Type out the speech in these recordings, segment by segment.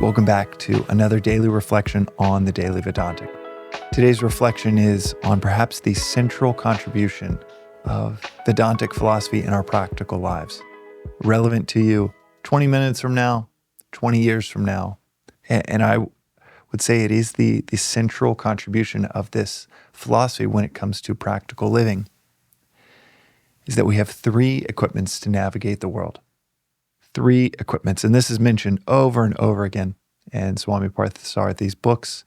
Welcome back to another daily reflection on the Daily Vedantic. Today's reflection is on perhaps the central contribution of Vedantic philosophy in our practical lives, relevant to you 20 minutes from now, 20 years from now. And I would say it is the central contribution of this philosophy when it comes to practical living, is that we have three equipments to navigate the world. Three equipments, and this is mentioned over and over again in Swami Parthasarathhi's books,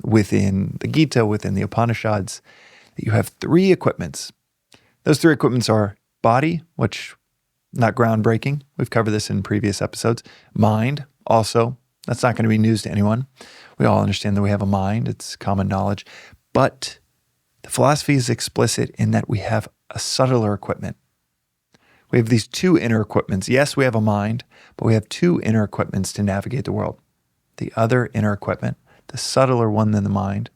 within the Gita, within the Upanishads, that you have three equipments. Those three equipments are body, which not groundbreaking. We've covered this in previous episodes. Mind, also, that's not going to be news to anyone. We all understand that we have a mind. It's common knowledge. But the philosophy is explicit in that we have a subtler equipment. We have these two inner equipments. Yes, we have a mind, but we have two inner equipments to navigate the world. The other inner equipment, the subtler one than the mind,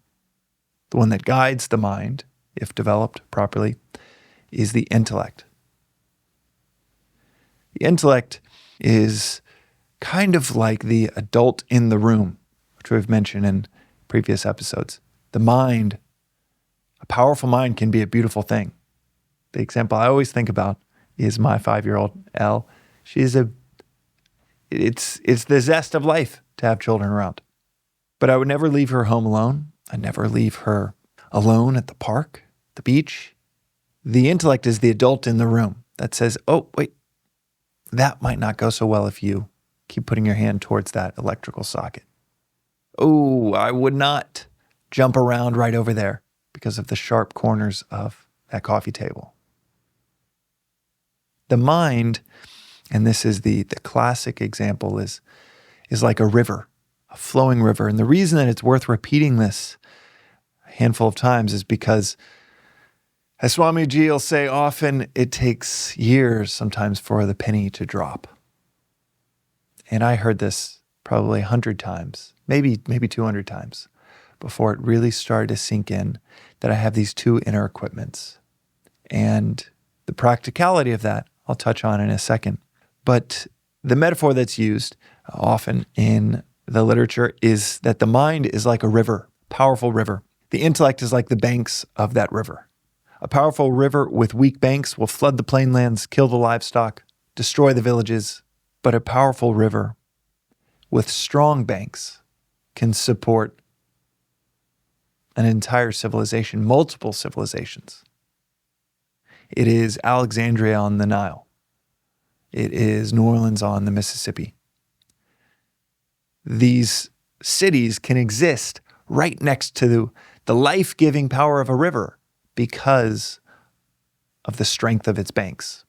the one that guides the mind, if developed properly, is the intellect. The intellect is kind of like the adult in the room, which we've mentioned in previous episodes. The mind, a powerful mind, can be a beautiful thing. The example I always think about is my 5-year-old Elle. It's the zest of life to have children around. But I would never leave her home alone. I'd never leave her alone at the park, the beach. The intellect is the adult in the room that says, oh, wait, that might not go so well if you keep putting your hand towards that electrical socket. Oh, I would not jump around right over there because of the sharp corners of that coffee table. The mind, and this is the classic example, is like a river, a flowing river. And the reason that it's worth repeating this a handful of times is because, as Swamiji will say often, it takes years sometimes for the penny to drop. And I heard this probably 100 times, maybe 200 times, before it really started to sink in that I have these two inner equipments. And the practicality of that, I'll touch on in a second. But the metaphor that's used often in the literature is that the mind is like a river, powerful river. The intellect is like the banks of that river. A powerful river with weak banks will flood the plainlands, kill the livestock, destroy the villages. But a powerful river with strong banks can support an entire civilization, multiple civilizations. It is Alexandria on the Nile. It is New Orleans on the Mississippi. These cities can exist right next to the life-giving power of a river because of the strength of its banks.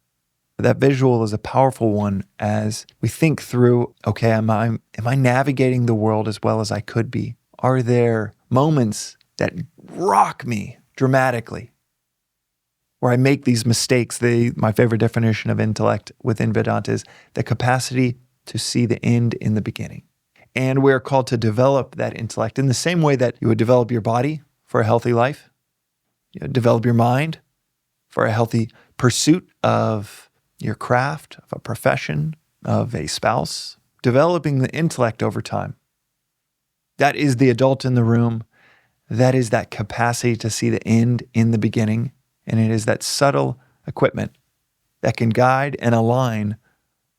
That visual is a powerful one as we think through, okay, am I navigating the world as well as I could be? Are there moments that rock me dramatically, where I make these mistakes? My favorite definition of intellect within Vedanta is the capacity to see the end in the beginning. And we're called to develop that intellect in the same way that you would develop your body for a healthy life. You would develop your mind for a healthy pursuit of your craft, of a profession, of a spouse. Developing the intellect over time. That is the adult in the room. That is that capacity to see the end in the beginning. And it is that subtle equipment that can guide and align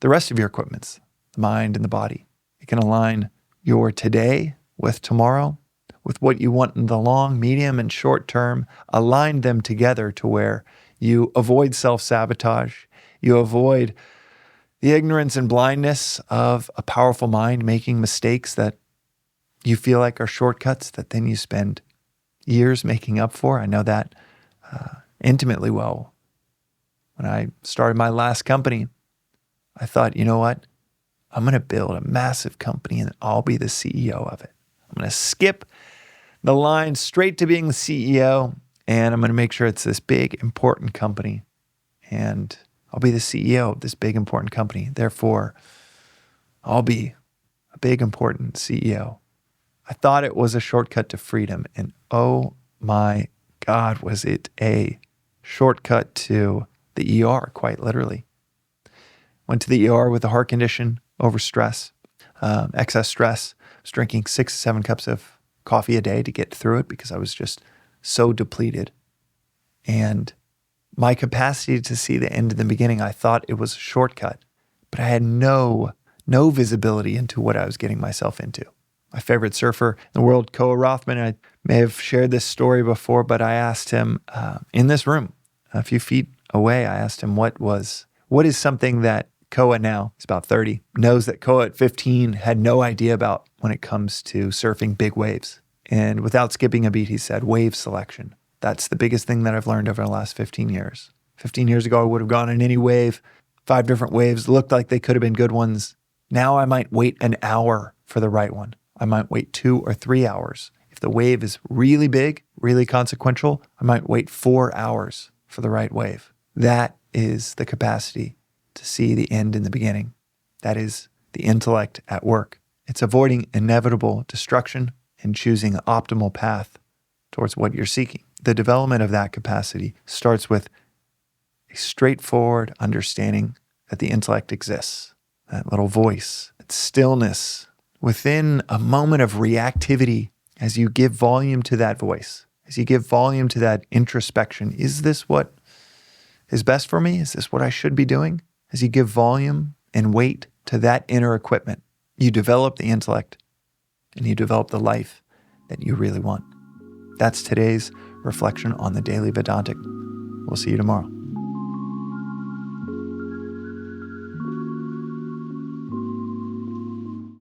the rest of your equipments, the mind and the body. It can align your today with tomorrow, with what you want in the long, medium, and short term. Align them together to where you avoid self-sabotage. You avoid the ignorance and blindness of a powerful mind making mistakes that you feel like are shortcuts that then you spend years making up for. I know that intimately well. When I started my last company, I thought, you know what? I'm going to build a massive company and I'll be the CEO of it. I'm going to skip the line straight to being the CEO, and I'm going to make sure it's this big, important company. And I'll be the CEO of this big, important company. Therefore, I'll be a big, important CEO. I thought it was a shortcut to freedom. And oh my God, was it a shortcut to the ER, quite literally. Went to the ER with a heart condition, over stress. excess stress. I was drinking 6 to 7 cups of coffee a day to get through it because I was just so depleted. And my capacity to see the end in the beginning, I thought it was a shortcut, but I had no visibility into what I was getting myself into. My favorite surfer in the world, Koa Rothman, I may have shared this story before, but I asked him in this room, a few feet away, I asked him what is something that Koa now, he's about 30, knows that Koa at 15 had no idea about when it comes to surfing big waves. And without skipping a beat, he said, wave selection. That's the biggest thing that I've learned over the last 15 years. 15 years ago, I would have gone in any wave, 5 different waves, looked like they could have been good ones. Now I might wait an hour for the right one. I might wait 2 or 3 hours. If the wave is really big, really consequential, I might wait 4 hours for the right wave. That is the capacity to see the end in the beginning. That is the intellect at work. It's avoiding inevitable destruction and choosing an optimal path towards what you're seeking. The development of that capacity starts with a straightforward understanding that the intellect exists, that little voice, that stillness within a moment of reactivity as you give volume to that voice, as you give volume to that introspection. Is this what is best for me? Is this what I should be doing? As you give volume and weight to that inner equipment, you develop the intellect and you develop the life that you really want. That's today's reflection on the Daily Vedantic. We'll see you tomorrow.